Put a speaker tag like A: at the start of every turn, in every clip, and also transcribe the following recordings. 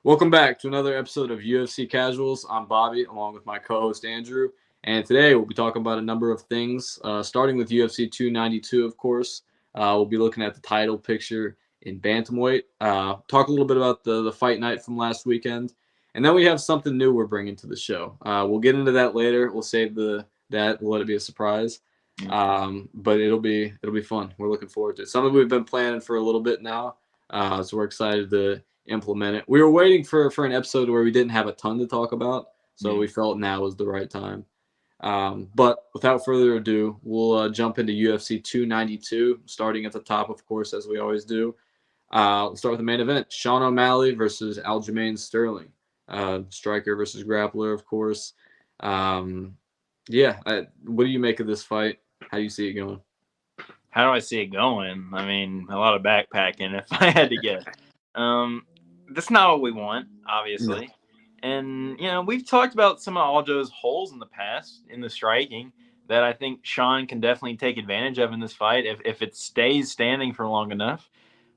A: Welcome back to another episode of UFC Casuals. I'm Bobby, along with my co-host Andrew, and today we'll be talking about a number of things, starting with UFC 292, of course. We'll be looking at the title picture in Bantamweight, talk a little bit about the fight night from last weekend, and then we have something new we're bringing to the show. We'll get into that later. We'll save we'll let it be a surprise, but it'll be fun. We're looking forward to it. Something we've been planning for a little bit now, so we're excited to implement it. We were waiting for an episode where we didn't have a ton to talk about, so we felt now was the right time. But without further ado, we'll jump into UFC 292, starting at the top, of course, as we always do. We'll start with the main event: Sean O'Malley versus Aljamain Sterling, striker versus grappler, of course. What do you make of this fight? How do you see it going?
B: How do I see it going? I mean, a lot of backpacking, if I had to guess. That's not what we want, obviously. No. And, we've talked about some of Aljo's holes in the past in the striking that I think Sean can definitely take advantage of in this fight if it stays standing for long enough.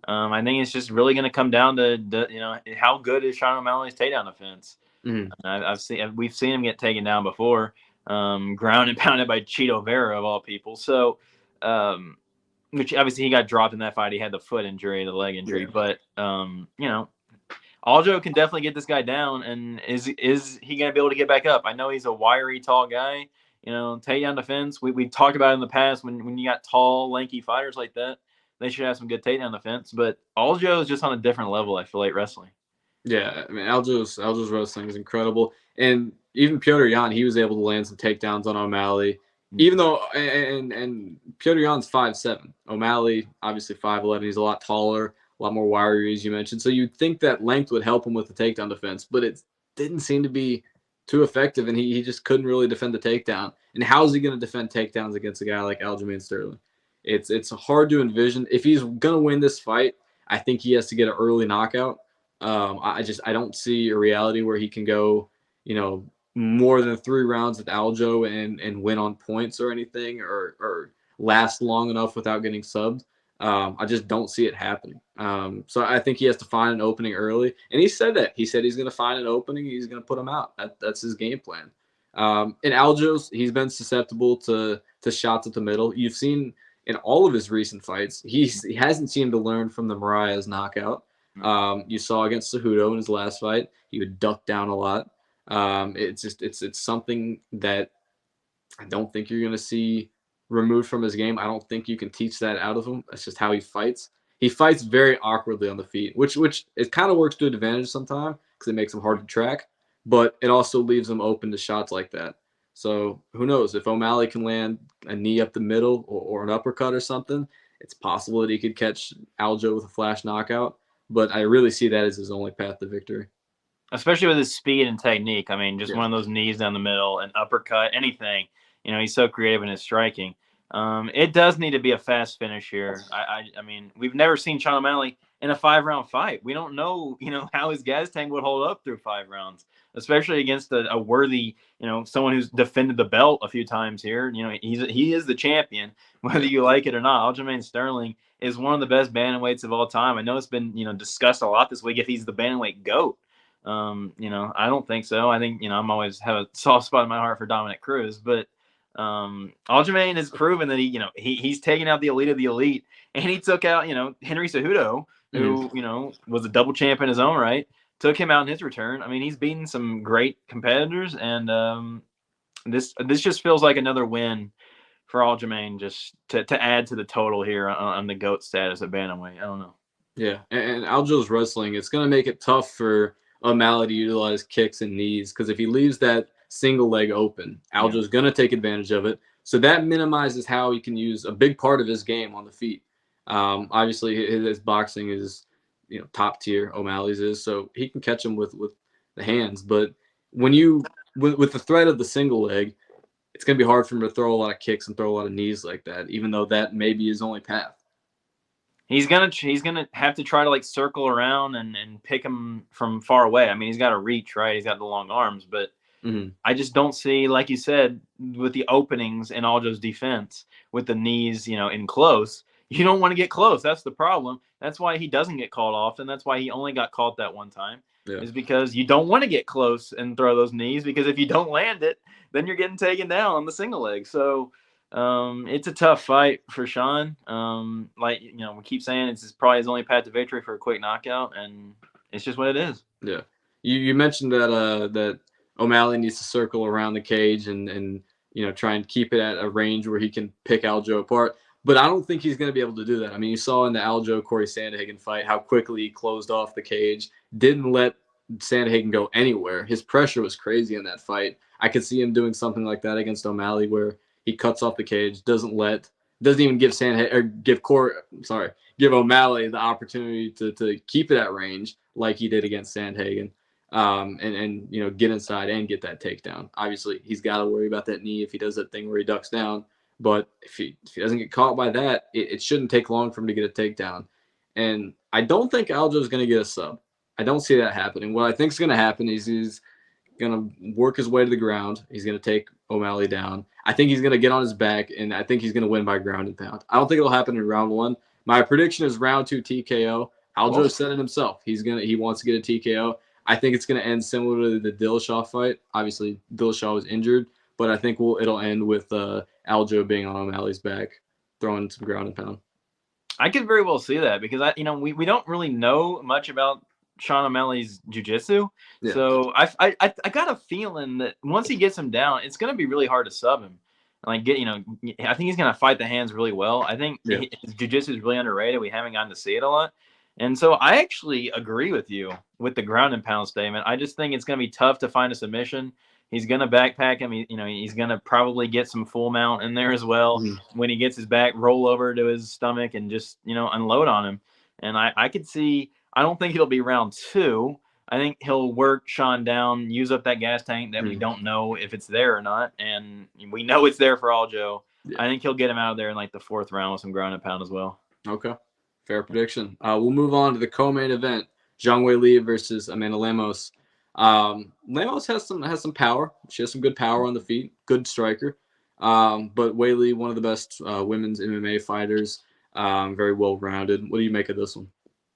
B: I think it's just really going to come down to how good is Sean O'Malley's takedown defense. Mm-hmm. We've seen him get taken down before, ground and pounded by Cheeto Vera of all people. So, which obviously he got dropped in that fight. He had the foot injury, the leg injury, but Aljo can definitely get this guy down. And is he going to be able to get back up? I know he's a wiry, tall guy. Takedown defense. We talked about it in the past when you got tall, lanky fighters like that. They should have some good takedown defense, but Aljo is just on a different level, I feel like, wrestling.
A: Yeah, I mean, Aljo's wrestling is incredible. And even Petr Yan, he was able to land some takedowns on O'Malley. Even though, and Petr Yan's 5'7". O'Malley, obviously 5'11". He's a lot taller, a lot more wiry, as you mentioned. So you'd think that length would help him with the takedown defense, but it didn't seem to be too effective, and he just couldn't really defend the takedown. And how's he going to defend takedowns against a guy like Aljamain Sterling? It's hard to envision. If he's going to win this fight, I think he has to get an early knockout. I don't see a reality where he can go, more than 3 rounds with Aljo and win on points or anything, or last long enough without getting subbed. I just don't see it happening. So I think he has to find an opening early. And he said that. He said he's going to find an opening. He's going to put him out. That's his game plan. And Aljo's, he's been susceptible to shots at the middle. You've seen in all of his recent fights, he hasn't seemed to learn from the Mariah's knockout. You saw against Cejudo in his last fight, he would duck down a lot. It's something that I don't think you're going to see removed from his game. I don't think you can teach that out of him. That's just how he fights. He fights very awkwardly on the feet, which it kind of works to an advantage sometimes because it makes him hard to track, but it also leaves him open to shots like that. So who knows? If O'Malley can land a knee up the middle or an uppercut or something, it's possible that he could catch Aljo with a flash knockout. But I really see that as his only path to victory.
B: Especially with his speed and technique. I mean, just one of those knees down the middle, an uppercut, anything. He's so creative in his striking. It does need to be a fast finish here. I mean, we've never seen Sean O'Malley in a 5-round fight. We don't know, how his gas tank would hold up through 5 rounds, especially against a worthy, someone who's defended the belt a few times here. He is the champion, whether you like it or not. Aljamain Sterling is one of the best bantamweights of all time. I know it's been, discussed a lot this week if he's the bantamweight GOAT. I don't think so. I think, I'm always have a soft spot in my heart for Dominic Cruz, but Aljamain has proven that he's taken out the elite of the elite, and he took out, Henry Cejudo, who, was a double champ in his own right, took him out in his return. I mean, he's beaten some great competitors, and this just feels like another win for Aljamain, just to add to the total here on the GOAT status at bantamweight. I don't know.
A: Yeah, and Aljo's wrestling, it's going to make it tough for O'Malley to utilize kicks and knees, because if he leaves that single leg open, Aljo's going to take advantage of it. So that minimizes how he can use a big part of his game on the feet. Obviously, his boxing is top tier. O'Malley's is, so he can catch him with the hands. But when with the threat of the single leg, it's going to be hard for him to throw a lot of kicks and throw a lot of knees like that, even though that may be his only path.
B: He's gonna have to try to circle around and pick him from far away. I mean, he's got a reach, right? He's got the long arms, but I just don't see, like you said, with the openings in Aljo's defense, with the knees, in close. You don't want to get close. That's the problem. That's why he doesn't get called often. That's why he only got caught that one time.
A: Yeah.
B: Is because you don't want to get close and throw those knees, because if you don't land it, then you're getting taken down on the single leg. So it's a tough fight for Sean. Like, we keep saying it's probably his only path to victory for a quick knockout, and it's just what it is.
A: Yeah. You mentioned that O'Malley needs to circle around the cage and try and keep it at a range where he can pick Aljo apart. But I don't think he's going to be able to do that. I mean, you saw in the Aljo Corey Sandhagen fight how quickly he closed off the cage, didn't let Sandhagen go anywhere. His pressure was crazy in that fight. I could see him doing something like that against O'Malley, where he cuts off the cage, doesn't even give give O'Malley the opportunity to keep it at range like he did against Sandhagen, and get inside and get that takedown. Obviously, he's got to worry about that knee if he does that thing where he ducks down. But if he doesn't get caught by that, it shouldn't take long for him to get a takedown. And I don't think Aljo's going to get a sub. I don't see that happening. What I think is going to happen is he's going to work his way to the ground. He's going to take O'Malley down. I think he's going to get on his back, and I think he's going to win by ground and pound. I don't think it'll happen in round 1. My prediction is round 2 TKO. Aljo said it himself. He wants to get a TKO. I think it's going to end similar to the Dillashaw fight. Obviously, Dillashaw was injured, but I think it'll end with Aljo being on O'Malley's back, throwing some ground and pound.
B: I could very well see that, because we don't really know much about Sean O'Malley's jiu-jitsu. Yeah. So I got a feeling that once he gets him down, it's going to be really hard to sub him. Like, I think he's going to fight the hands really well. I think his jiu-jitsu is really underrated. We haven't gotten to see it a lot. And so I actually agree with you with the ground and pound statement. I just think it's going to be tough to find a submission. He's going to backpack him. He's going to probably get some full mount in there as well. Mm-hmm. When he gets his back, roll over to his stomach and just, unload on him. And I could see, I don't think it'll be round 2. I think he'll work Sean down, use up that gas tank that we don't know if it's there or not. And we know it's there for Aljo. Yeah. I think he'll get him out of there in like the 4th round with some ground and pound as well.
A: Okay. Fair prediction. We'll move on to the co-main event. Zhang Weili versus Amanda Lemos. Lemos has some power. She has some good power on the feet. Good striker. But Weili, one of the best women's MMA fighters. Very well-rounded. What do you make of this one?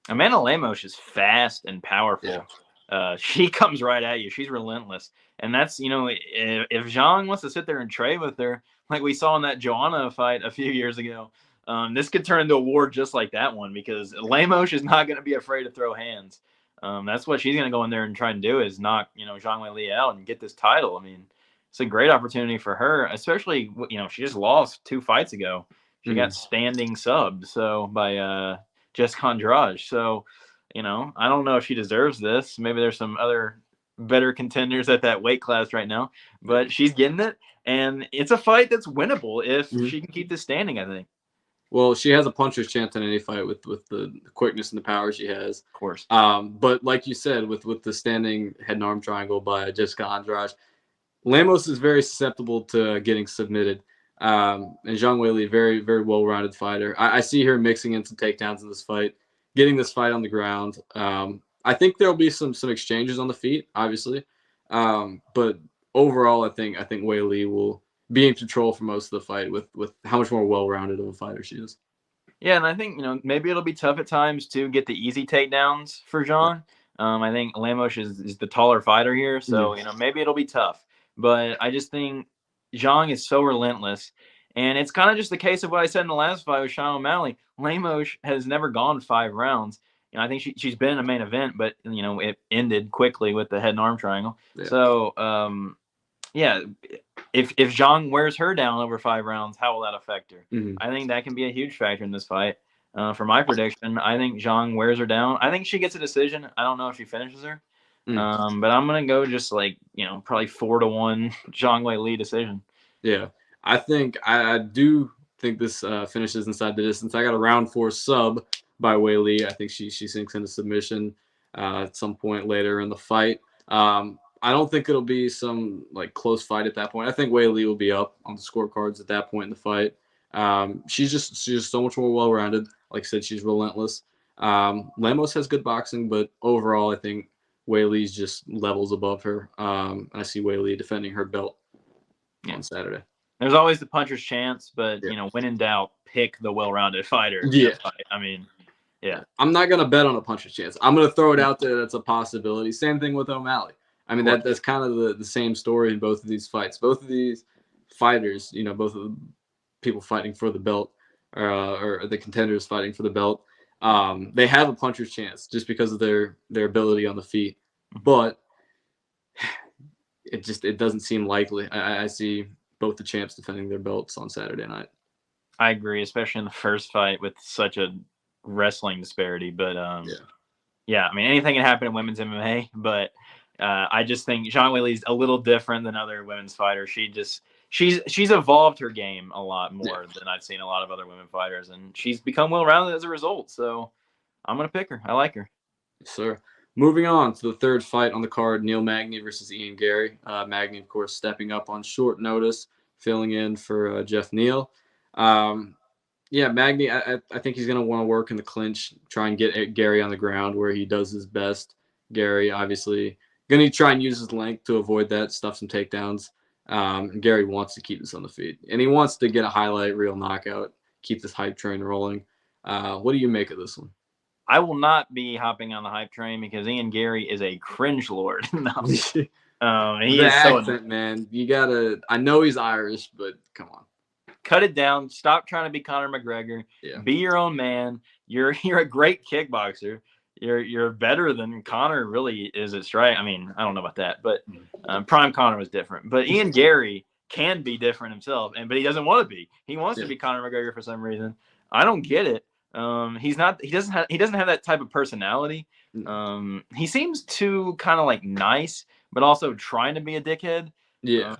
B: Amanda Lemos is fast and powerful. Yeah. She comes right at you. She's relentless. And that's, if Zhang wants to sit there and trade with her, like we saw in that Joanna fight a few years ago, this could turn into a war just like that one, because Lemos is not going to be afraid to throw hands. That's what she's going to go in there and try and do, is knock, Zhang Weili out and get this title. I mean, it's a great opportunity for her, especially, she just lost 2 fights ago. She got standing subbed by Jessica Andrade. So, I don't know if she deserves this. Maybe there's some other better contenders at that weight class right now, but she's getting it. And it's a fight that's winnable if she can keep this standing, I think.
A: Well, she has a puncher's chance in any fight with the quickness and the power she has.
B: Of course.
A: But like you said, with the standing head and arm triangle by Jessica Andrade, Lemos is very susceptible to getting submitted. And Zhang Weili, very, very well-rounded fighter. I see her mixing in some takedowns in this fight, getting this fight on the ground. I think there'll be some exchanges on the feet, obviously. But overall, I think Weili will be in control for most of the fight with how much more well-rounded of a fighter she is.
B: Yeah, and I think, maybe it'll be tough at times to get the easy takedowns for Zhang. I think Lemos is the taller fighter here, so, maybe it'll be tough. But I just think Zhang is so relentless. And it's kind of just the case of what I said in the last fight with Sean O'Malley. Lemos has never gone 5 rounds. I think she's been in a main event, but, it ended quickly with the head and arm triangle. Yeah. So, if Zhang wears her down over 5 rounds, how will that affect her? I think that can be a huge factor in this fight. For my prediction, I think Zhang wears her down. I think she gets a decision. I don't know if she finishes her. But I'm going to go just probably 4-1 Zhang Weili decision.
A: Yeah. I do think this finishes inside the distance. I got a round 4 sub by Weili. I think she sinks into submission at some point later in the fight. I don't think it'll be some close fight at that point. I think Weili will be up on the scorecards at that point in the fight. She's just so much more well-rounded. Like I said, she's relentless. Lemos has good boxing, but overall, I think Weili's just levels above her. I see Weili defending her belt on Saturday.
B: There's always the puncher's chance, but when in doubt, pick the well-rounded fighter.
A: Yeah.
B: I mean, Yeah.
A: I'm not gonna bet on a puncher's chance. I'm gonna throw it out there. That's a possibility. Same thing with O'Malley. I mean, that's kind of the same story in both of these fights. Both of these fighters, both of the people fighting for the belt, or the contenders fighting for the belt, they have a puncher's chance just because of their ability on the feet. But it doesn't seem likely. I see both the champs defending their belts on Saturday night.
B: I agree, especially in the first fight with such a wrestling disparity. But yeah, I mean, anything can happen in women's MMA. But I just think Zhang Weili's a little different than other women's fighters. She's evolved her game a lot more than I've seen a lot of other women fighters, and she's become well-rounded as a result. So I'm gonna pick her. I like her.
A: Yes, sir. Moving on to the third fight on the card, Neil Magny versus Ian Gary. Magny, of course, stepping up on short notice, filling in for Jeff Neal. Magny, I think he's going to want to work in the clinch, try and get Gary on the ground where he does his best. Gary, obviously, going to try and use his length to avoid that, stuff some takedowns. Gary wants to keep this on the feet, and he wants to get a highlight reel knockout, keep this hype train rolling. What do you make of this one?
B: I will not be hopping on the hype train because Ian Gary is a cringe lord. No. He
A: the
B: is
A: accent, man. You gotta. I know he's Irish, but come on,
B: cut it down. Stop trying to be Conor McGregor.
A: Yeah.
B: Be your own man. You're a great kickboxer. You're better than Conor really is at strike. I mean, I don't know about that, but Prime Conor was different. But Ian Gary can be different himself, but he doesn't want to be. He wants to be Conor McGregor for some reason. I don't get it. He's not. He doesn't have that type of personality. He seems too kind of like nice, but also trying to be a dickhead.
A: Yeah.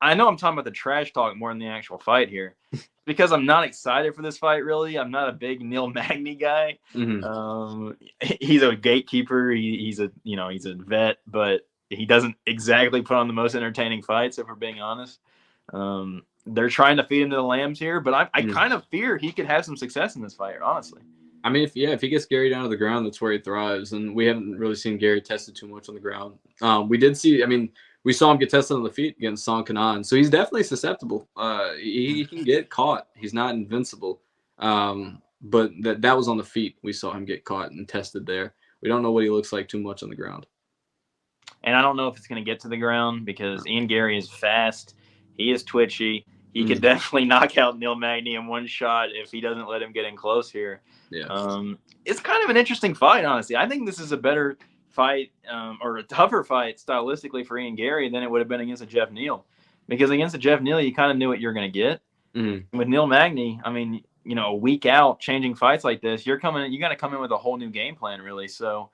B: I know I'm talking about the trash talk more than the actual fight here, because I'm not excited for this fight. Really, I'm not a big Neil Magny guy. He's a gatekeeper. He's a vet, but he doesn't exactly put on the most entertaining fights, if we're being honest. They're trying to feed him to the lambs here, but I kind of fear he could have some success in this fight, honestly.
A: I mean, if he gets Gary down to the ground, that's where he thrives, and we haven't really seen Gary tested too much on the ground. We saw him get tested on the feet against Song Kanan, so he's definitely susceptible. He can get caught. He's not invincible, but that was on the feet. We saw him get caught and tested there. We don't know what he looks like too much on the ground.
B: And I don't know if it's going to get to the ground because Ian Gary is fast. He is twitchy. He could definitely knock out Neil Magny in one shot if he doesn't let him get in close here.
A: Yeah.
B: It's kind of an interesting fight, honestly. I think this is a better fight or a tougher fight stylistically for Ian Gary than it would have been against a Jeff Neal. Because against a Jeff Neal, you kind of knew what you're going to get. With Neil Magny, I mean, a week out changing fights like this, you got to come in with a whole new game plan, really. So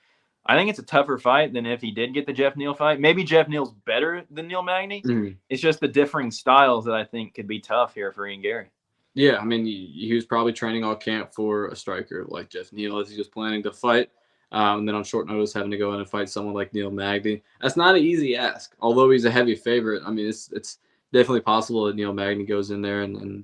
B: I think it's a tougher fight than if he did get the Jeff Neal fight. Maybe Jeff Neal's better than Neil Magny. It's just the differing styles that I think could be tough here for Ian Gary.
A: Yeah, I mean, he was probably training all camp for a striker like Jeff Neal as he was planning to fight. And then on short notice, having to go in and fight someone like Neil Magny. That's not an easy ask. Although he's a heavy favorite, I mean, it's definitely possible that Neil Magny goes in there and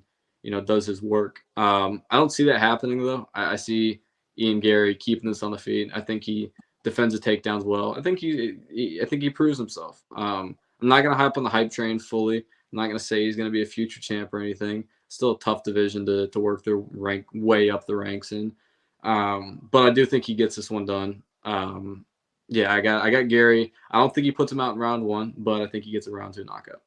A: does his work. I don't see that happening, though. I see Ian Gary keeping this on the feet. I think he defends the takedowns well. I think he proves himself. I'm not going to hype on the hype train fully. I'm not going to say he's going to be a future champ or anything. Still a tough division to work their rank way up the ranks in. But I do think he gets this one done. I got Gary. I don't think he puts him out in round 1, but I think he gets a round 2 knockout.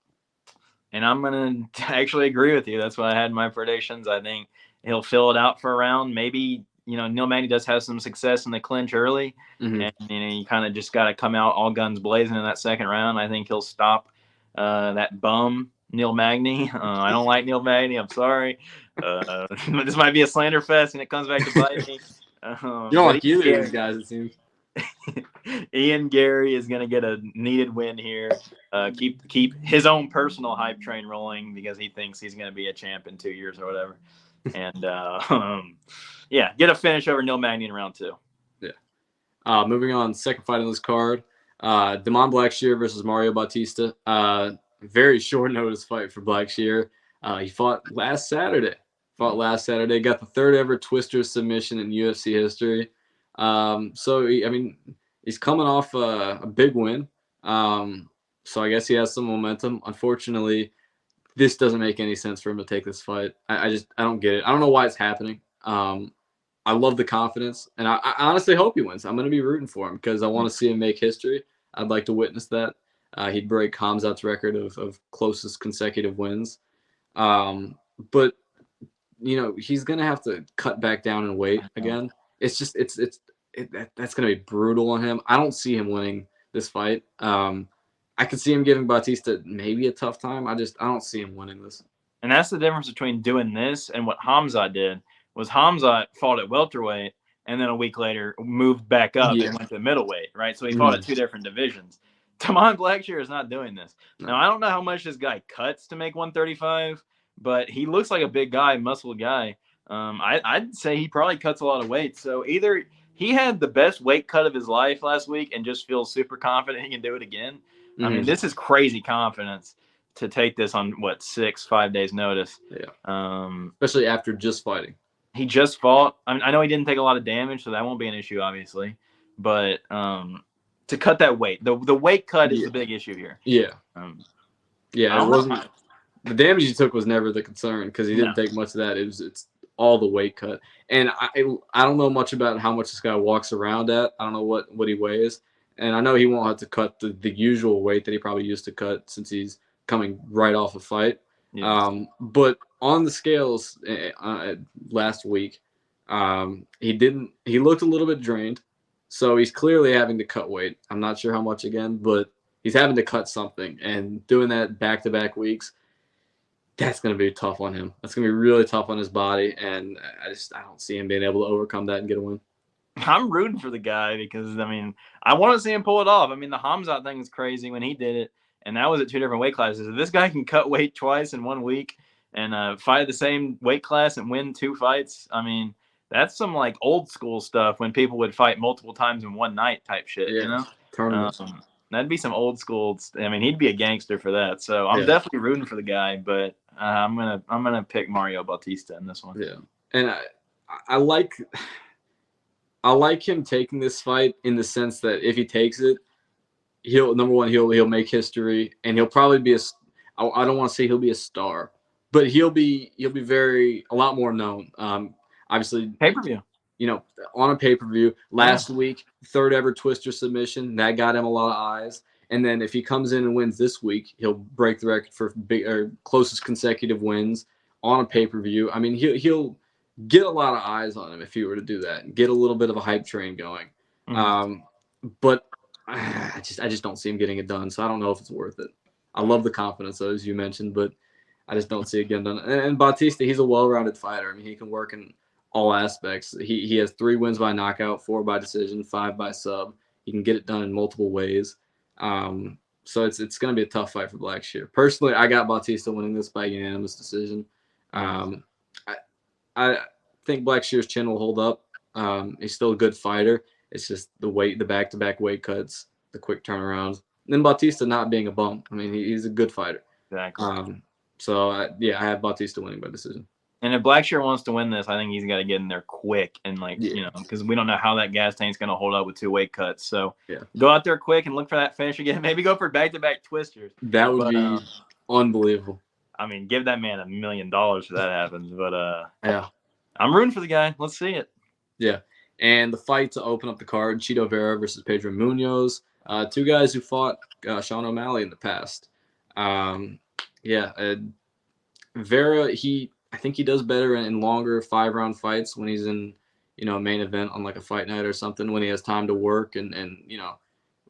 B: And I'm going to actually agree with you. That's what I had in my predictions. I think he'll fill it out for a round. Maybe, Neil Magny does have some success in the clinch early. And, you kind of just got to come out all guns blazing in that second round. I think he'll stop that bum, Neil Magny. I don't like Neil Magny. I'm sorry. This might be a slander fest, and it comes back to bite me.
A: You don't like either of these guys, it seems.
B: Ian Gary is going to get a needed win here. Keep his own personal hype train rolling because he thinks he's going to be a champ in 2 years or whatever. And get a finish over Neil Magny in round 2.
A: Yeah. Moving on, second fight on this card, Damon Blackshear versus Mario Bautista. Very short notice fight for Blackshear. He fought last Saturday. Got the third ever Twister submission in UFC history. He's coming off a big win. So I guess he has some momentum. Unfortunately, this doesn't make any sense for him to take this fight. I don't get it. I don't know why it's happening. I love the confidence, and I honestly hope he wins. I'm going to be rooting for him because I want to see him make history. I'd like to witness that. He'd break Khamzat's record of closest consecutive wins. But he's going to have to cut back down in weight again. It's just that's going to be brutal on him. I don't see him winning this fight. I could see him giving Bautista maybe a tough time. I don't see him winning this.
B: And that's the difference between doing this and what Khamzat did. Was Khamzat fought at welterweight and then a week later moved back up and went to middleweight, right? So he fought at two different divisions. Tamon Blackshear is not doing this. No. Now, I don't know how much this guy cuts to make 135, but he looks like a big guy, muscle guy. I'd say he probably cuts a lot of weight. So either he had the best weight cut of his life last week and just feels super confident he can do it again. I mean, this is crazy confidence to take this on 5 days notice.
A: Yeah. Especially after just fighting.
B: He just fought. I know he didn't take a lot of damage, so that won't be an issue, obviously. But to cut that weight, the weight cut is the big issue here.
A: Yeah. It wasn't. The damage he took was never the concern because he didn't take much of that. It's all the weight cut, and I don't know much about how much this guy walks around at. I don't know what he weighs, and I know he won't have to cut the usual weight that he probably used to cut since he's coming right off a fight. Yeah. But on the scales last week, he looked a little bit drained, so he's clearly having to cut weight. I'm not sure how much again, but he's having to cut something, and doing that back-to-back weeks, that's going to be tough on him. That's going to be really tough on his body, and I don't see him being able to overcome that and get a win.
B: I'm rooting for the guy because, I want to see him pull it off. The Khamzat thing is crazy when he did it, and that was at two different weight classes. If this guy can cut weight twice in 1 week and fight the same weight class and win 2 fights, that's some old school stuff when people would fight multiple times in one night type shit.
A: Yeah,
B: that'd be some old school. He'd be a gangster for that. So I'm definitely rooting for the guy, but I'm gonna pick Mario Bautista in this one.
A: Yeah, and I like him taking this fight in the sense that if he takes it, he'll make history, and he'll probably be I don't want to say he'll be a star, but he'll be a lot more known. Obviously,
B: pay-per-view.
A: On a pay-per-view last week, 3rd ever Twister submission that got him a lot of eyes. And then if he comes in and wins this week, he'll break the record for closest consecutive wins on a pay-per-view. He'll get a lot of eyes on him if he were to do that and get a little bit of a hype train going. But I just don't see him getting it done, so I don't know if it's worth it. I love the confidence, though, as you mentioned, but I just don't see it getting done. And Bautista, he's a well-rounded fighter. He can work in all aspects. He has 3 wins by knockout, 4 by decision, 5 by sub. He can get it done in multiple ways. So it's going to be a tough fight for Blackshear. Personally, I got Bautista winning this by unanimous decision. I think Blackshear's chin will hold up. He's still a good fighter. It's just the back-to-back weight cuts, the quick turnarounds. And then Bautista not being a bum. He's a good fighter.
B: Exactly.
A: So I have Bautista winning by decision.
B: And if Blackshear wants to win this, I think he's got to get in there quick and because we don't know how that gas tank's going to hold up with 2 weight cuts. So go out there quick and look for that finish again. Maybe go for back-to-back twisters.
A: That would be unbelievable.
B: Give that man $1 million if that happens. But I'm rooting for the guy. Let's see it.
A: Yeah. And the fight to open up the card, Chito Vera versus Pedro Munoz. 2 guys who fought Sean O'Malley in the past. Vera, I think he does better in longer 5-round fights when he's in, a main event on a fight night or something, when he has time to work and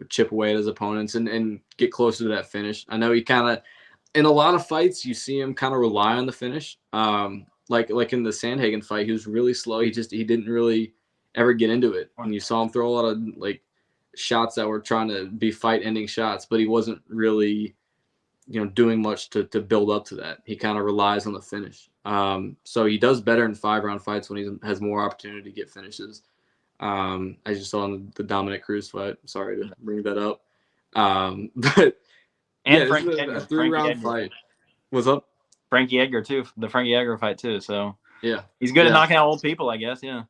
A: chip away at his opponents and get closer to that finish. I know he kind of, in a lot of fights, you see him kind of rely on the finish. Like in the Sandhagen fight, he was really slow. He didn't really ever get into it. And you saw him throw a lot of shots that were trying to be fight-ending shots, but he wasn't really doing much to build up to that. He kind of relies on the finish. So he does better in 5-round fights when he has more opportunity to get finishes. As you saw in the Dominic Cruz fight. Sorry to bring that up. But
B: and
A: this is a 3-round fight. What's up?
B: Frankie Edgar too. The Frankie Edgar fight too. So
A: yeah,
B: he's good at knocking out old people, I guess. Yeah.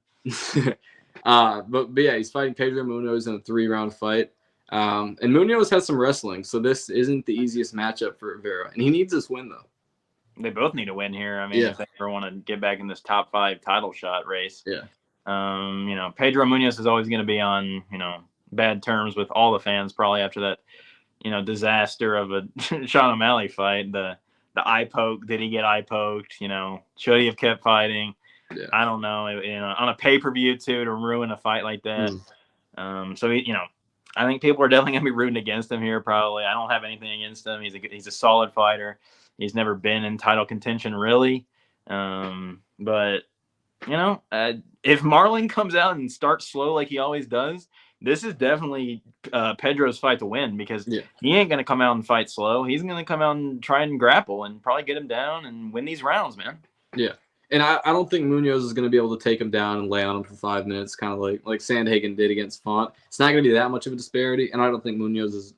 A: But he's fighting Pedro Munoz in a 3-round fight. And Munoz has some wrestling, so this isn't the easiest matchup for Vera. And he needs this win, though.
B: They both need a win here. If they ever want to get back in this top 5 title shot race.
A: Yeah.
B: Pedro Munoz is always going to be on, bad terms with all the fans probably after that, disaster of a Sean O'Malley fight. The eye poke. Did he get eye poked? Should he have kept fighting?
A: Yeah.
B: I don't know. On a pay-per-view too, to ruin a fight like that. So I think people are definitely gonna be rooting against him here. Probably. I don't have anything against him. He's a solid fighter. He's never been in title contention really. But if Marlon comes out and starts slow like he always does, this is definitely Pedro's fight to win, because he ain't going to come out and fight slow. He's going to come out and try and grapple and probably get him down and win these rounds, man.
A: Yeah. And I don't think Munoz is going to be able to take him down and lay on him for 5 minutes, kind of like Sandhagen did against Font. It's not going to be that much of a disparity, and I don't think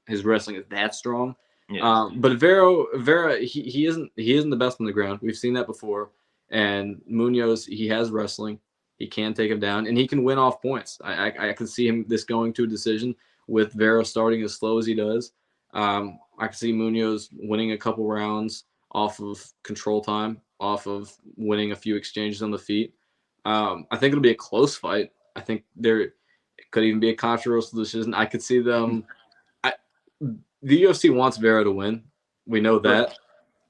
A: his wrestling is that strong. Yeah. But Vera, he isn't the best on the ground. We've seen that before. And Munoz, he has wrestling. He can take him down, and he can win off points. I can see this going to a decision with Vera starting as slow as he does. I can see Munoz winning a couple rounds off of control time, off of winning a few exchanges on the feet. I think it'll be a close fight. I think it could even be a controversial decision. I could see them. The UFC wants Vera to win. We know that.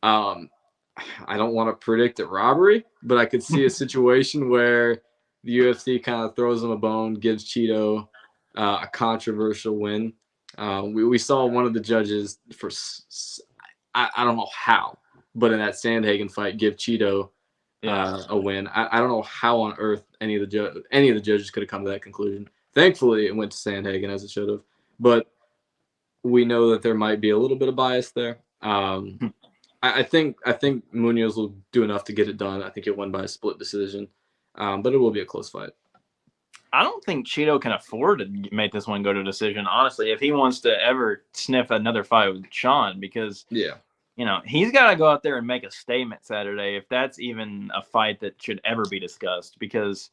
A: I don't want to predict a robbery, but I could see a situation where the UFC kind of throws him a bone, gives Cheeto a controversial win. We saw one of the judges I don't know how, but in that Sandhagen fight, give Cheeto a win. I don't know how on earth any of the judges could have come to that conclusion. Thankfully, it went to Sandhagen as it should have, but we know that there might be a little bit of bias there. I think Munoz will do enough to get it done. I think he'll win by a split decision, but it will be a close fight.
B: I don't think Cheeto can afford to make this one go to a decision, honestly, if he wants to ever sniff another fight with Sean, because he's got to go out there and make a statement Saturday, if that's even a fight that should ever be discussed, because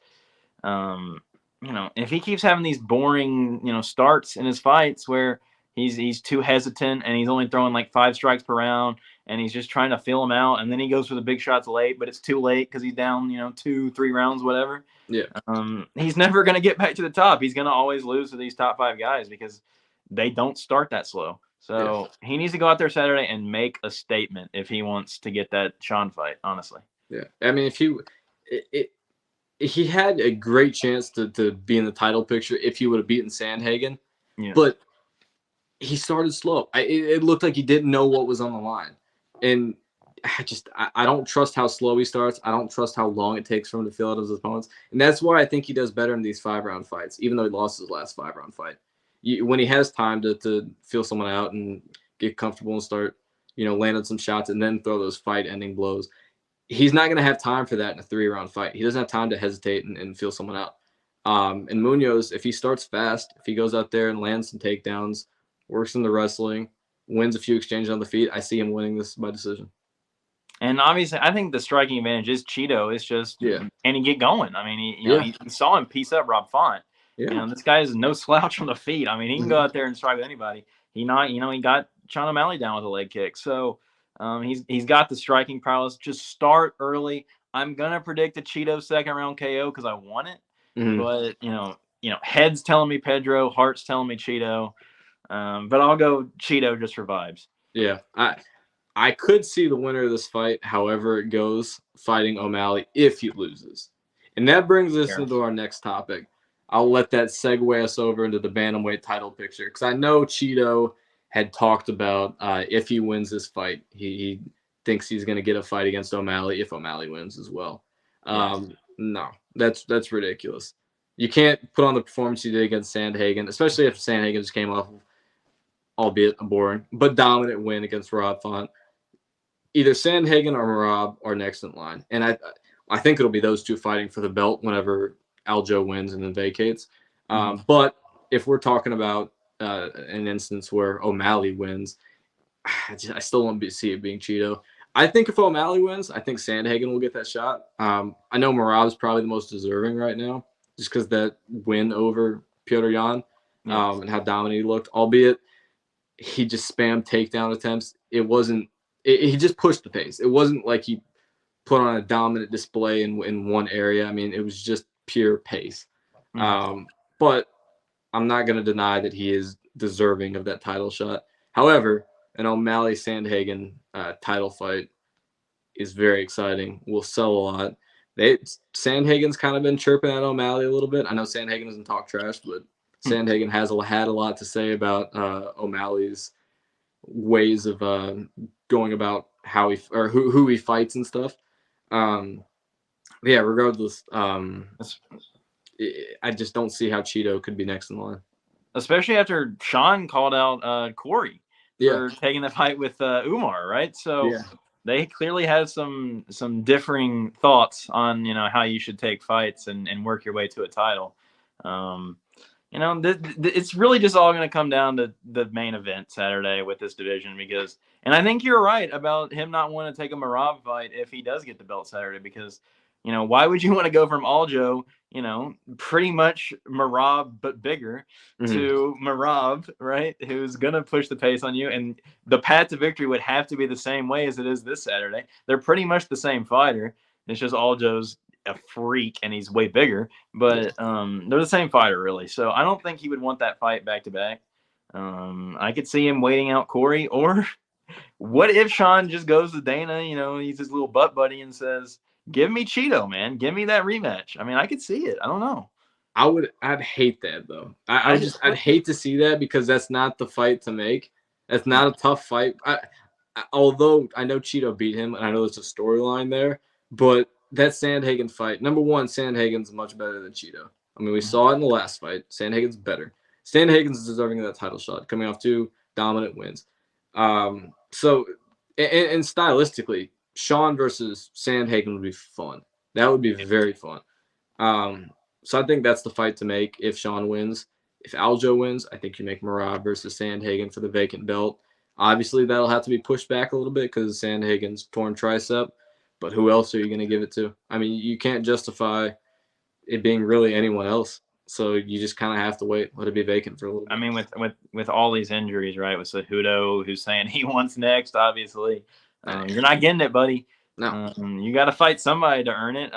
B: if he keeps having these boring starts in his fights where he's too hesitant and he's only throwing like 5 strikes per round and he's just trying to feel him out, and then he goes for the big shots late, but it's too late because he's down 2-3 rounds, whatever. He's never going to get back to the top. He's going to always lose to these top 5 guys because they don't start that slow. So he needs to go out there Saturday and make a statement if he wants to get that Sean fight, honestly.
A: Yeah. I mean, he had a great chance to be in the title picture if he would have beaten Sandhagen. Yeah. But he started slow. It looked like he didn't know what was on the line. And I don't trust how slow he starts. I don't trust how long it takes for him to feel out his opponents. And that's why I think he does better in these 5-round fights, even though he lost his last 5-round fight. When he has time to feel someone out and get comfortable and start, landing some shots and then throw those fight-ending blows, he's not going to have time for that in a 3-round fight. He doesn't have time to hesitate and feel someone out. And Munoz, if he starts fast, if he goes out there and lands some takedowns, works in the wrestling, wins a few exchanges on the feet, I see him winning this by decision.
B: And obviously, I think the striking advantage is Cheeto. It's just, can he get going? I mean, he saw him piece up Rob Font. Yeah. This guy is no slouch on the feet. I mean, he can go out there and strike with anybody. He got Sean O'Malley down with a leg kick. So he's got the striking prowess. Just start early. I'm gonna predict a Cheeto 2nd-round KO because I want it. But head's telling me Pedro, heart's telling me Cheeto. But I'll go Cheeto just for vibes.
A: Yeah, I could see the winner of this fight, however it goes, fighting O'Malley if he loses. And that brings us into our next topic. I'll let that segue us over into the Bantamweight title picture, because I know Cheeto had talked about if he wins this fight, he thinks he's going to get a fight against O'Malley if O'Malley wins as well. No, that's ridiculous. You can't put on the performance he did against Sandhagen, especially if Sandhagen just came off of, albeit a boring, but dominant win against Rob Font. Either Sandhagen or Merab are next in line. And I think it'll be those two fighting for the belt whenever Aljo wins and then vacates. But if we're talking about an instance where O'Malley wins, I still won't see it being Cheeto. I think if O'Malley wins, I think Sandhagen will get that shot. I know Merab's probably the most deserving right now, just because that win over Petr Yan and how dominant he looked, albeit he just spammed takedown attempts. He just pushed the pace. It wasn't like he put on a dominant display in one area. I mean, it was just pure pace. But I'm not going to deny that he is deserving of that title shot. However, an O'Malley-Sandhagen title fight is very exciting. Will sell a lot. Sandhagen's kind of been chirping at O'Malley a little bit. I know Sandhagen doesn't talk trash, but Sandhagen has had a lot to say about O'Malley's ways of going about how he or who he fights and stuff. Yeah, regardless, I just don't see how Cheeto could be next in line.
B: Especially after Sean called out Corey for taking the fight with Umar, right? So they clearly have some differing thoughs on how you should take fights and work your way to a title. It's really just all going to come down to the main event Saturday with this division and I think you're right about him not wanting to take a Merab fight if he does get the belt Saturday because, why would you want to go from Aljo, pretty much Merab but bigger to Merab, right, who's going to push the pace on you, and the path to victory would have to be the same way as it is this Saturday. They're pretty much the same fighter. It's just Aljo's a freak and he's way bigger, but they're the same fighter really. So I don't think he would want that fight back to back. I could see him waiting out Corey, or what if Sean just goes to Dana, he's his little butt buddy and says, give me Cheeto, man, give me that rematch. I mean, I could see it. I don't know.
A: I'd hate that though. I'd hate to see that because that's not the fight to make. That's not a tough fight. Although I know Cheeto beat him and I know there's a storyline there, but that Sandhagen fight, number one, Sandhagen's much better than Cheeto. I mean, we saw it in the last fight. Sandhagen's better. Sandhagen's deserving of that title shot, coming off 2 dominant wins. So, and stylistically, Sean versus Sandhagen would be fun. That would be very fun. So I think that's the fight to make if Sean wins. If Aljo wins, I think you make Merab versus Sandhagen for the vacant belt. Obviously, that'll have to be pushed back a little bit because Sandhagen's torn tricep. But who else are you going to give it to? I mean, you can't justify it being really anyone else. So you just kind of have to wait, let it be vacant for a little bit.
B: I mean, with all these injuries, right? With Cejudo, who's saying he wants next, obviously. You're not getting it, buddy.
A: No.
B: You got to fight somebody to earn it.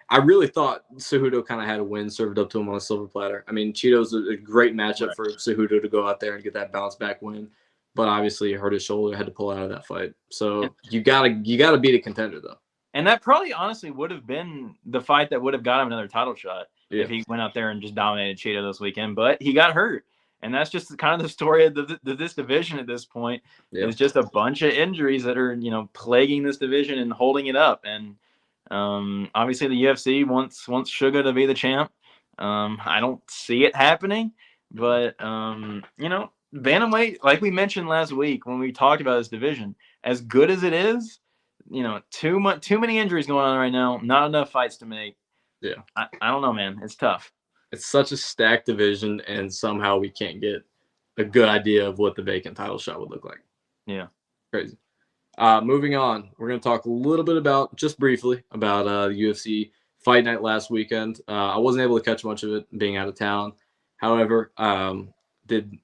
A: I really thought Cejudo kind of had a win served up to him on a silver platter. I mean, Cheeto's a great matchup for Cejudo to go out there and get that bounce back win. But obviously, he hurt his shoulder, had to pull out of that fight. So you gotta beat a contender, though.
B: And that probably, honestly, would have been the fight that would have got him another title shot if he went out there and just dominated Cheeto this weekend. But he got hurt, and that's just kind of the story of this division at this point. It's just a bunch of injuries that are plaguing this division and holding it up. And obviously, the UFC wants Sugar to be the champ. I don't see it happening, but Bantamweight, like we mentioned last week when we talked about this division, as good as it is, too many injuries going on right now, not enough fights to make.
A: Yeah.
B: I don't know, man. It's tough.
A: It's such a stacked division, and somehow we can't get a good idea of what the vacant title shot would look like.
B: Yeah.
A: Crazy. Moving on, we're going to talk a little bit just briefly about the UFC Fight Night last weekend. I wasn't able to catch much of it being out of town. However, did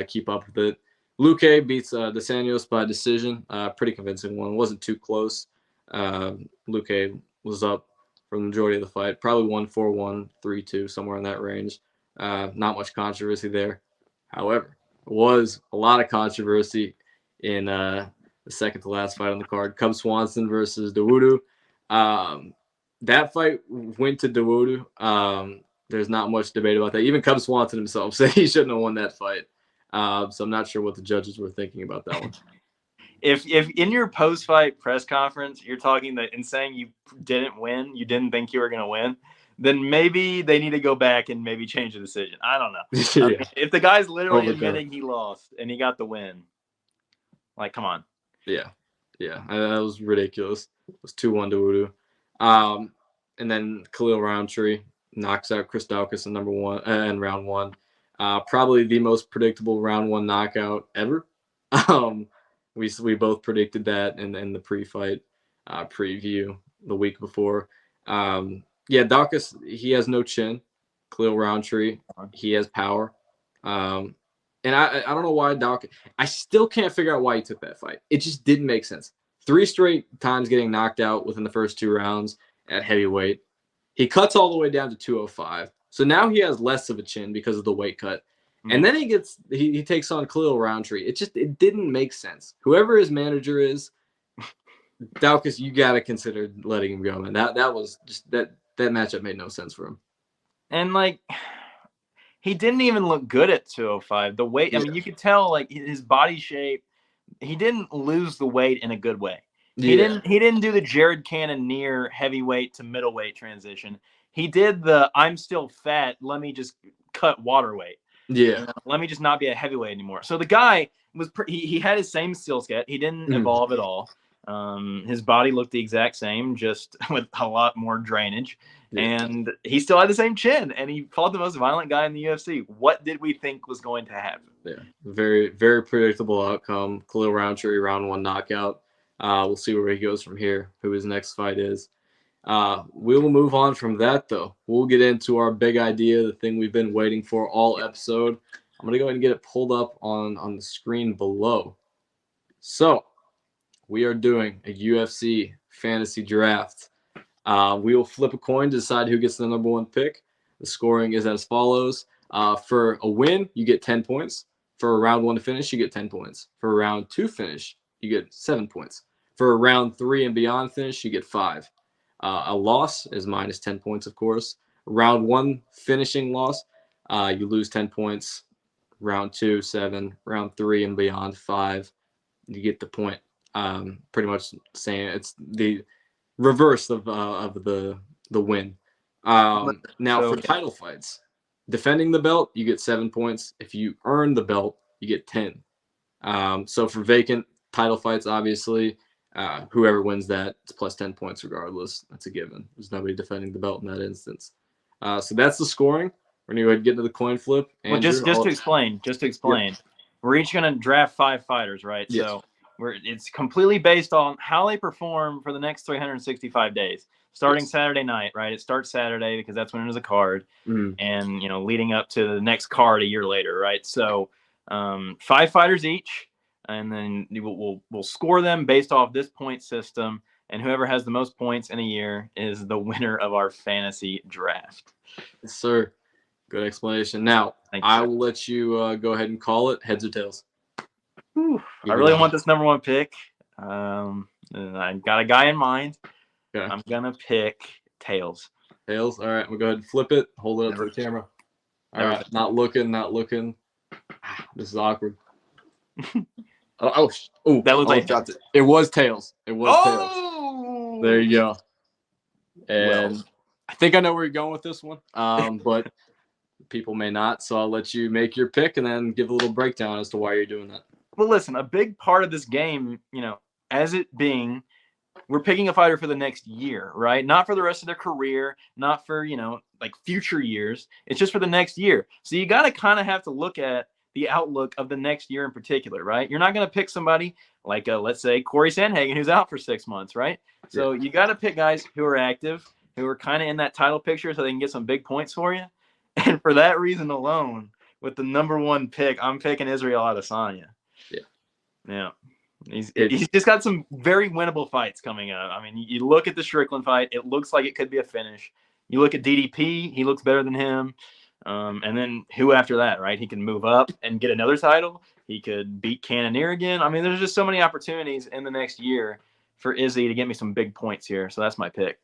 A: keep up with it. Luque beats Dos Anjos by decision. Pretty convincing one. It wasn't too close. Luque was up for the majority of the fight. Probably 1-4-1, 3-2, somewhere in that range. Not much controversy there. However, there was a lot of controversy in the second to last fight on the card. Cub Swanson versus Dawodu. That fight went to Dawodu. There's not much debate about that. Even Cub Swanson himself said he shouldn't have won that fight. So I'm not sure what the judges were thinking about that one.
B: If in your post-fight press conference you're talking and saying you didn't win, you didn't think you were going to win, then maybe they need to go back and maybe change the decision. I don't know. I mean, if the guy's literally admitting he lost and he got the win, like, come on.
A: Yeah. That was ridiculous. It was 2-1 to Dawodu. And then Khalil Roundtree knocks out Chris Daukaus in round one. Probably the most predictable round one knockout ever. We both predicted that in the pre-fight preview the week before. Daukaus, he has no chin. Khalil Roundtree, he has power. And I don't know why Daukaus. I still can't figure out why he took that fight. It just didn't make sense. 3 straight times getting knocked out within the first 2 rounds at heavyweight. He cuts all the way down to 205. So now he has less of a chin because of the weight cut. And then he takes on Khalil Roundtree. It didn't make sense. Whoever his manager is, Daukus, you gotta consider letting him go. And that was just that matchup made no sense for him.
B: And like, he didn't even look good at 205. The weight, I mean, you could tell like his body shape. He didn't lose the weight in a good way. He didn't do the Jared Cannonier heavyweight to middleweight transition. He did the I'm still fat, let me just cut water weight.
A: Yeah.
B: Let me just not be a heavyweight anymore. So the guy was he had his same skill set. He didn't evolve at all. His body looked the exact same, just with a lot more drainage. Yeah. And he still had the same chin, and he fought the most violent guy in the UFC. What did we think was going to happen?
A: Yeah, very, very predictable outcome. Khalil Roundtree, round 1 knockout. We'll see where he goes from here, who his next fight is. We will move on from that, though. We'll get into our big idea, the thing we've been waiting for all episode. I'm going to go ahead and get it pulled up on the screen below. So, we are doing a UFC fantasy draft. We will flip a coin to decide who gets the number 1 pick. The scoring is as follows. For a win, you get 10 points. For a round 1 to finish, you get 10 points. For a round 2 finish, you get 7 points. For a round 3 and beyond finish, you get 5. A loss is minus 10 points, of course. Round 1 finishing loss, you lose 10 points. Round 2, 7. Round 3 and beyond, 5. You get the point. Pretty much saying it's the reverse of the win. Now for title fights, defending the belt, you get 7 points. If you earn the belt, you get 10. So for vacant title fights, obviously, whoever wins that, it's plus 10 points regardless. That's a given. There's nobody defending the belt in that instance. So that's the scoring. We're gonna go ahead and get into the coin flip. Andrew,
B: well, just to explain, yep. We're each gonna draft 5 fighters, right?
A: Yes.
B: So it's completely based on how they perform for the next 365 days. Starting Saturday night, right? It starts Saturday because that's when there's a card, and leading up to the next card a year later, right? So 5 fighters each, and then we'll score them based off this point system, and whoever has the most points in a year is the winner of our fantasy draft.
A: Yes, sir. Good explanation. Now I will let you go ahead and call it. Heads or tails?
B: I really want this number 1 pick. I got a guy in mind. Okay. I'm gonna pick tails.
A: Tails. All right. We'll go ahead and flip it. Hold it up to the camera. All right. Not looking. This is awkward. Oh,
B: that was like
A: it was tails. It was tails. There you go. And I think I know where you're going with this one. But people may not. So I'll let you make your pick and then give a little breakdown as to why you're doing that.
B: Well, listen, a big part of this game, as it being, we're picking a fighter for the next year, right? Not for the rest of their career, not for, like future years. It's just for the next year. So you got to kind of have to look at the outlook of the next year in particular, right? You're not going to pick somebody like, let's say, Corey Sandhagen, who's out for 6 months, right? So you got to pick guys who are active, who are kind of in that title picture so they can get some big points for you. And for that reason alone, with the number 1 pick, I'm picking Israel Adesanya. Yeah. He's just got some very winnable fights coming up. I mean, you look at the Strickland fight, it looks like it could be a finish. You look at DDP, he looks better than him. And then who after that, right? He can move up and get another title. He could beat Cannonier again. I mean, there's just so many opportunities in the next year for Izzy to get me some big points here. So that's my pick.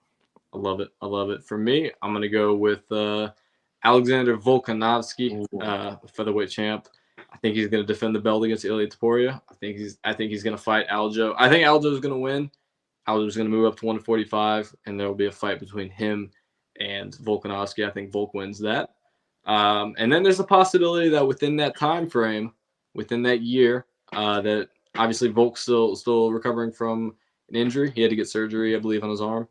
A: I love it. For me, I'm going to go with Alexander Volkanovski, featherweight champ. I think he's going to defend the belt against Ilia Topuria. I think he's going to fight Aljo. I think Aljo's going to win. Aljo's going to move up to 145, and there will be a fight between him and Volkanovski. I think Volk wins that. And then there's a possibility that within that time frame, within that year, that obviously Volk's still recovering from an injury. He had to get surgery, I believe, on his arm.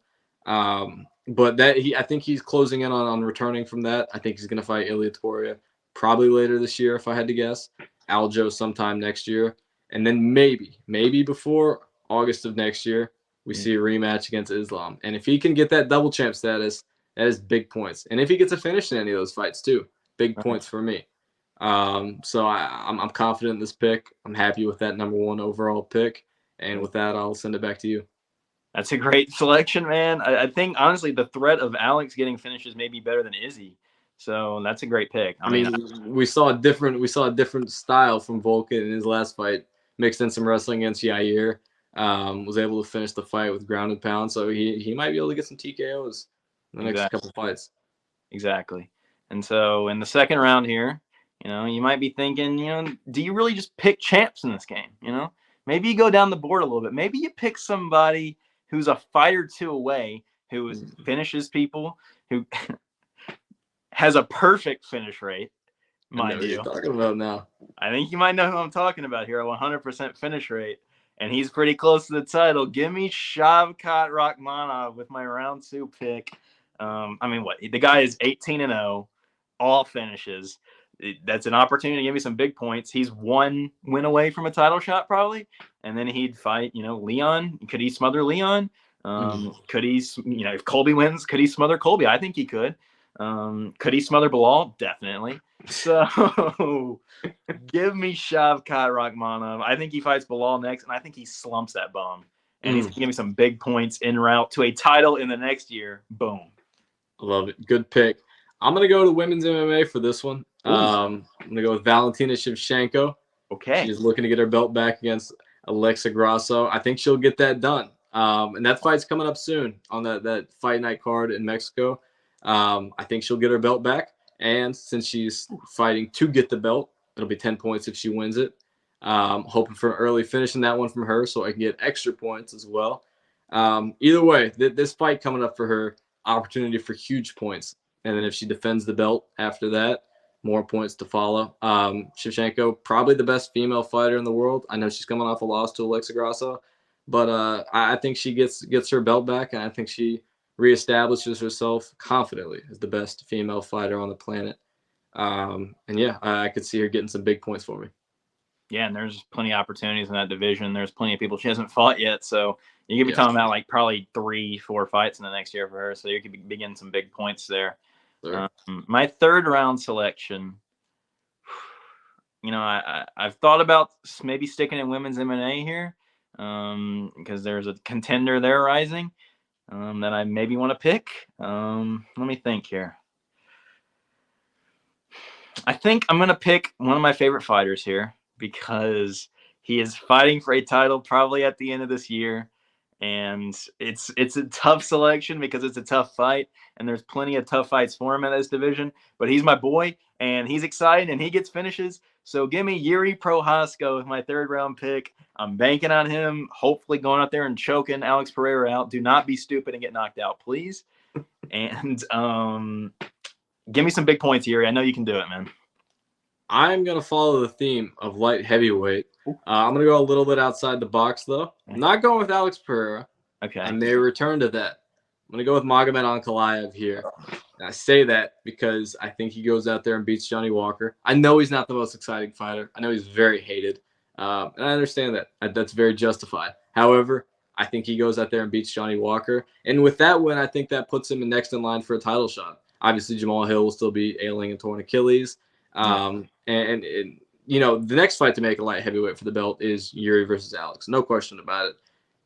A: But I think he's closing in on returning from that. I think he's going to fight Ilia Topuria probably later this year, if I had to guess. Aljo sometime next year. And then maybe before August of next year, we see a rematch against Islam. And if he can get that double champ status, that is big points. And if he gets a finish in any of those fights too, big points for me. So I'm confident in this pick. I'm happy with that number 1 overall pick. And with that, I'll send it back to you.
B: That's a great selection, man. I think honestly the threat of Alex getting finishes may be better than Izzy. So that's a great pick.
A: I mean, we saw a different style from Volkan in his last fight, mixed in some wrestling against Yair. Was able to finish the fight with ground and pound, so he might be able to get some TKOs in the next couple fights.
B: Exactly. And so in the second round here, you might be thinking, do you really just pick champs in this game? Maybe you go down the board a little bit. Maybe you pick somebody who's a fight or two away, who finishes people, who has a perfect finish rate, mind you.
A: What you're talking about now.
B: I think you might know who I'm talking about here, a 100% finish rate. And he's pretty close to the title. Give me Shavkat Rakhmonov with my round 2 pick. The guy is 18-0, all finishes. That's an opportunity to give me some big points. He's one win away from a title shot probably, and then he'd fight, Leon. Could he smother Leon? Could he, if Colby wins, could he smother Colby? I think he could. Could he smother Bilal? Definitely. So give me Shavkat Rakhmonov. I think he fights Bilal next, and I think he slumps that bum. And he's going to give me some big points en route to a title in the next year. Boom.
A: Love it. Good pick. I'm going to go to women's MMA for this one. I'm going to go with Valentina Shevchenko.
B: Okay.
A: She's looking to get her belt back against Alexa Grasso. I think she'll get that done. And that fight's coming up soon on that fight night card in Mexico. I think she'll get her belt back. And since she's fighting to get the belt, it'll be 10 points if she wins it. Hoping for an early finish in that one from her so I can get extra points as well. Either way, this fight coming up for her, opportunity for huge points. And then if she defends the belt after that, more points to follow. Shevchenko, probably the best female fighter in the world. I know she's coming off a loss to Alexa Grasso, but I think she gets her belt back, and I think she reestablishes herself confidently as the best female fighter on the planet. I could see her getting some big points for me.
B: Yeah, and there's plenty of opportunities in that division. There's plenty of people she hasn't fought yet, so you could be talking about like probably 3-4 fights in the next year for her. So you could be getting some big points there. Sure. My third round selection, I've thought about maybe sticking in women's MMA here because there's a contender there rising that I maybe want to pick. Let me think here. I think I'm going to pick one of my favorite fighters here because he is fighting for a title probably at the end of this year. And it's a tough selection because it's a tough fight, and there's plenty of tough fights for him in this division. But he's my boy, and he's exciting, and he gets finishes. So give me Yuri Prohaska with my third round pick. I'm banking on him, hopefully going out there and choking Alex Pereira out. Do not be stupid and get knocked out, please. And give me some big points, Yuri. I know you can do it, man.
A: I'm going to follow the theme of light heavyweight. I'm going to go a little bit outside the box, though. I'm not going with Alex Pereira.
B: Okay.
A: I may return to that. I'm going to go with Magomed Ankalaev here. And I say that because I think he goes out there and beats Johnny Walker. I know he's not the most exciting fighter. I know he's very hated. And I understand that. That's very justified. However, I think he goes out there and beats Johnny Walker. And with that win, I think that puts him next in line for a title shot. Obviously, Jamal Hill will still be ailing and torn Achilles. And the next fight to make a light heavyweight for the belt is Yuri versus Alex. No question about it.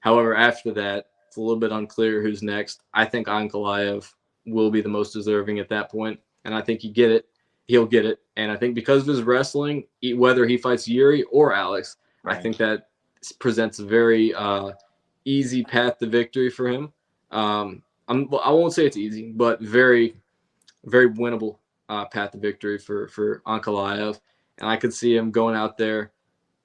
A: However, after that, it's a little bit unclear who's next. I think Ankalaev will be the most deserving at that point, and I think he'll get it. And I think because of his wrestling, whether he fights Yuri or Alex, right, I think that presents a very easy path to victory for him. I won't say it's easy, but very, very winnable path to victory for Ankalaev. And I could see him going out there,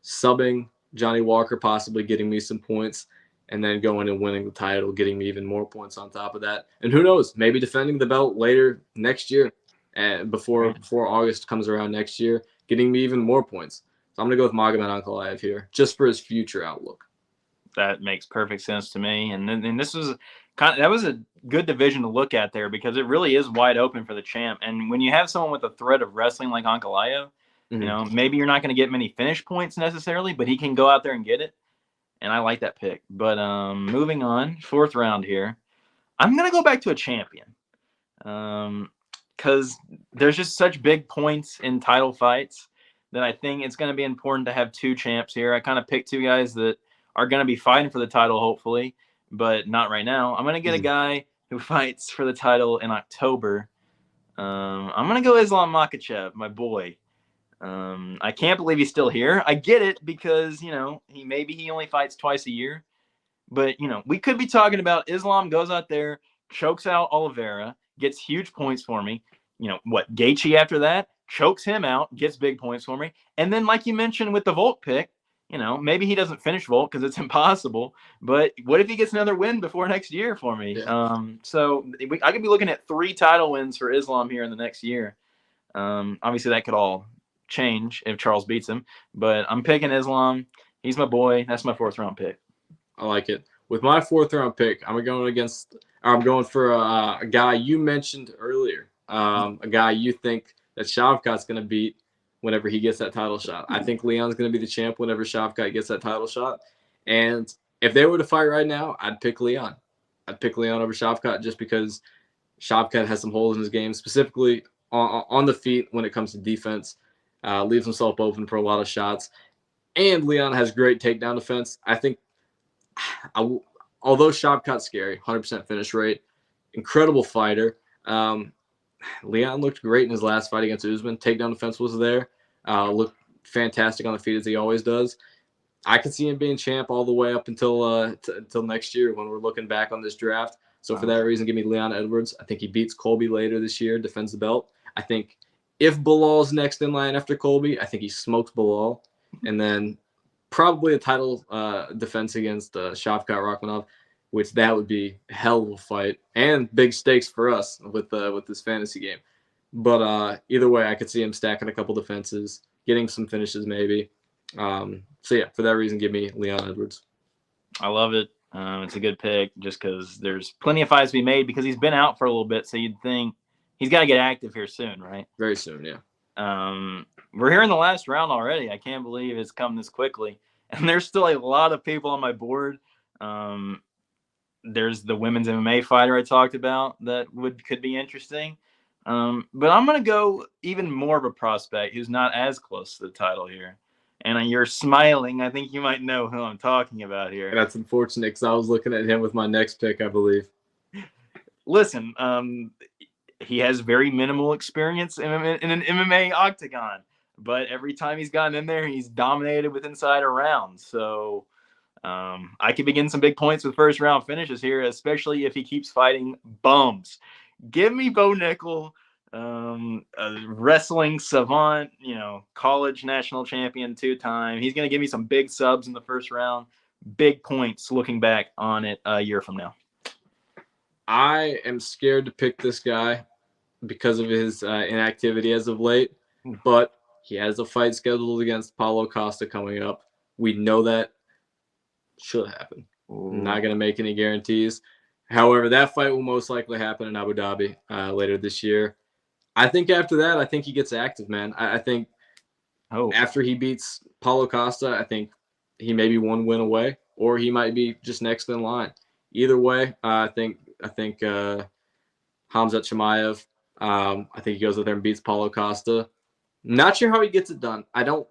A: subbing Johnny Walker, possibly getting me some points, and then going and winning the title, getting me even more points on top of that. And who knows, maybe defending the belt later next year, and before August comes around next year, getting me even more points. So I'm going to go with Magomed Ankalaev here, just for his future outlook.
B: That makes perfect sense to me. And this was that was a good division to look at there because it really is wide open for the champ. And when you have someone with a threat of wrestling like Ankalaev, maybe you're not going to get many finish points necessarily, but he can go out there and get it. And I like that pick. But moving on, fourth round here, I'm going to go back to a champion because there's just such big points in title fights that I think it's going to be important to have two champs here. I kind of picked two guys that are going to be fighting for the title, hopefully. but not right now. I'm gonna get a guy who fights for the title in October. I'm gonna go Islam Makhachev, my boy. I can't believe he's still here. I get it because he only fights twice a year, but we could be talking about Islam goes out there, chokes out Oliveira, gets huge points for me. Gaethje after that chokes him out, gets big points for me, and then like you mentioned with the Volk pick, maybe he doesn't finish Volk because it's impossible. But what if he gets another win before next year for me?
A: Yeah.
B: So I could be looking at 3 title wins for Islam here in the next year. Obviously, that could all change if Charles beats him, but I'm picking Islam. He's my boy. That's my 4th round pick.
A: I like it. With my 4th round pick, I'm going for a guy you mentioned earlier, a guy you think that Shavkat's going to beat whenever he gets that title shot. I think Leon's going to be the champ whenever Shavkat gets that title shot. And if they were to fight right now, I'd pick Leon. I'd pick Leon over Shavkat just because Shavkat has some holes in his game, specifically on the feet when it comes to defense. Leaves himself open for a lot of shots. And Leon has great takedown defense. I think, although Shavkat's scary, 100% finish rate, incredible fighter. Leon looked great in his last fight against Usman. Takedown defense was there. Looked fantastic on the feet as he always does. I could see him being champ all the way up until next year when we're looking back on this draft. So for that reason, give me Leon Edwards. I think he beats Colby later this year, defends the belt. I think if Bilal's next in line after Colby, I think he smokes Bilal. And then probably a title defense against Shavkat Rakhmonov, which that would be a hell of a fight and big stakes for us with this fantasy game. But either way, I could see him stacking a couple defenses, getting some finishes maybe. So yeah, for that reason, give me Leon Edwards.
B: I love it. It's a good pick just because there's plenty of fights to be made because he's been out for a little bit. So you'd think he's got to get active here soon, right?
A: Very soon, yeah.
B: We're here in the last round already. I can't believe it's come this quickly. And there's still a lot of people on my board. There's the women's MMA fighter I talked about that could be interesting. But I'm going to go even more of a prospect who's not as close to the title here. And you're smiling. I think you might know who I'm talking about here.
A: And that's unfortunate because I was looking at him with my next pick, I believe.
B: Listen, he has very minimal experience in an MMA octagon. But every time he's gotten in there, he's dominated with insider rounds. So I could begin some big points with first round finishes here, especially if he keeps fighting bums. Give me Bo Nickel, a wrestling savant, college national champion 2-time. He's going to give me some big subs in the first round, big points looking back on it a year from now.
A: I am scared to pick this guy because of his inactivity as of late, but he has a fight scheduled against Paulo Costa coming up. We know that should happen. I'm not going to make any guarantees. However, that fight will most likely happen in Abu Dhabi later this year. I think after that, I think he gets active, man. I think after he beats Paulo Costa, I think he may be one win away, or he might be just next in line. Either way, I think Khamzat Chimaev, I think he goes out there and beats Paulo Costa. Not sure how he gets it done. I'm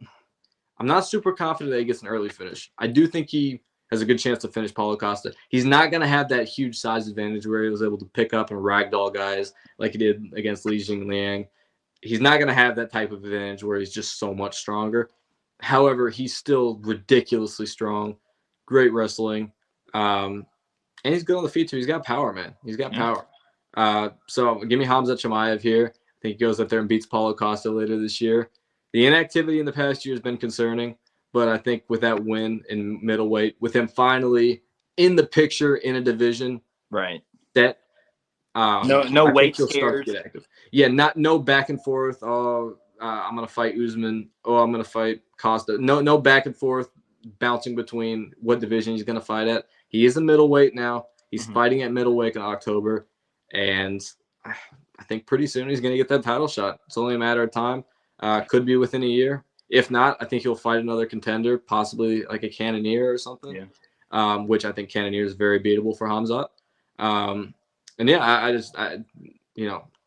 A: not super confident that he gets an early finish. I do think he has a good chance to finish Paulo Costa. He's not going to have that huge size advantage where he was able to pick up and ragdoll guys like he did against Li Jingliang. He's not going to have that type of advantage where he's just so much stronger. However, he's still ridiculously strong, great wrestling, and he's good on the feet too. He's got power, man. He's got power. So give me Khamzat Chimaev here. I think he goes up there and beats Paulo Costa later this year. The inactivity in the past year has been concerning, but I think with that win in middleweight, with him finally in the picture in a division,
B: right?
A: That
B: no weight scares.
A: Get active. Yeah, no back and forth. Oh, I'm gonna fight Usman. Oh, I'm gonna fight Costa. No back and forth bouncing between what division he's gonna fight at. He is a middleweight now. He's fighting at middleweight in October, and I think pretty soon he's gonna get that title shot. It's only a matter of time. Could be within a year. If not, I think he'll fight another contender, possibly like a Cannonier or something. Yeah. Which I think Cannonier is very beatable for Khamzat. And yeah,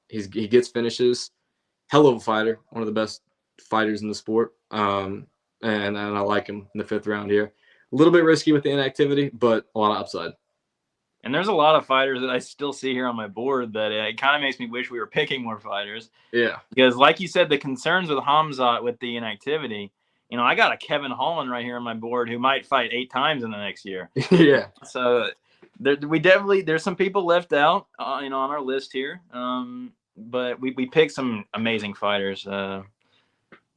A: he gets finishes. Hell of a fighter, one of the best fighters in the sport. And I like him in the 5th round here. A little bit risky with the inactivity, but a lot of upside.
B: And there's a lot of fighters that I still see here on my board that it kind of makes me wish we were picking more fighters.
A: Yeah.
B: Because like you said, the concerns with Hamzat with the inactivity, I got a Kevin Holland right here on my board who might fight 8 times in the next year.
A: Yeah.
B: So there's some people left out, on our list here. But we picked some amazing fighters.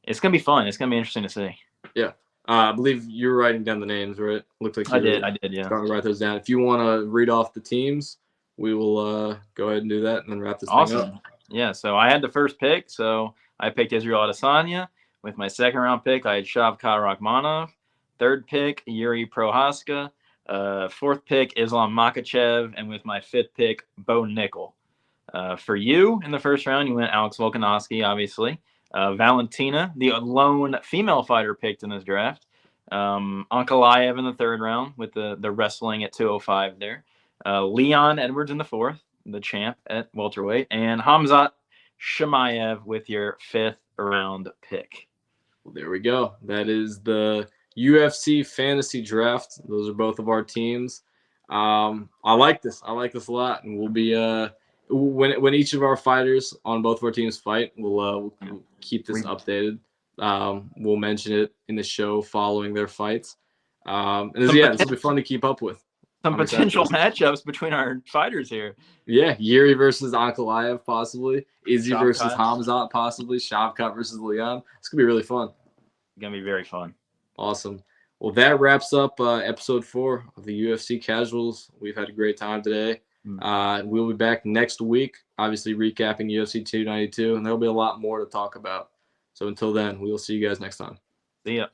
B: It's going to be fun. It's going to be interesting to see.
A: Yeah. I believe you're writing down the names, right? Looked like
B: I did, yeah.
A: Starting to write those down. If you want to read off the teams, we will go ahead and do that and then wrap this thing up.
B: Yeah, so I had the first pick, so I picked Israel Adesanya. With my second round pick, I had Shavkat Rakhmonov. Third pick, Yuri Prohaska. Fourth pick, Islam Makhachev. And with my fifth pick, Bo Nickel. For you, in the first round, you went Alex Volkanovski, obviously. Valentina, the lone female fighter picked in this draft. Ankalaev in the third round with the wrestling at 205 there. Leon Edwards in the fourth, the champ at welterweight. And Hamzat Chimaev with your fifth round pick.
A: Well, there we go. That is the UFC fantasy draft. Those are both of our teams. I like this. I like this a lot. And we'll be when each of our fighters on both of our teams fight, we'll keep this updated. We'll mention it in the show following their fights. This will be fun to keep up with.
B: Some potential matchups between our fighters here.
A: Yeah, Yuri versus Ankalaev, possibly. Izzy versus Hamzat, possibly. Shavkat versus Leon. It's going to be really fun.
B: It's going to be very fun.
A: Awesome. Well, that wraps up episode 4 of the UFC Casuals. We've had a great time today. We'll be back next week, obviously recapping UFC 292, and there'll be a lot more to talk about. So until then, we will see you guys next time.
B: See ya.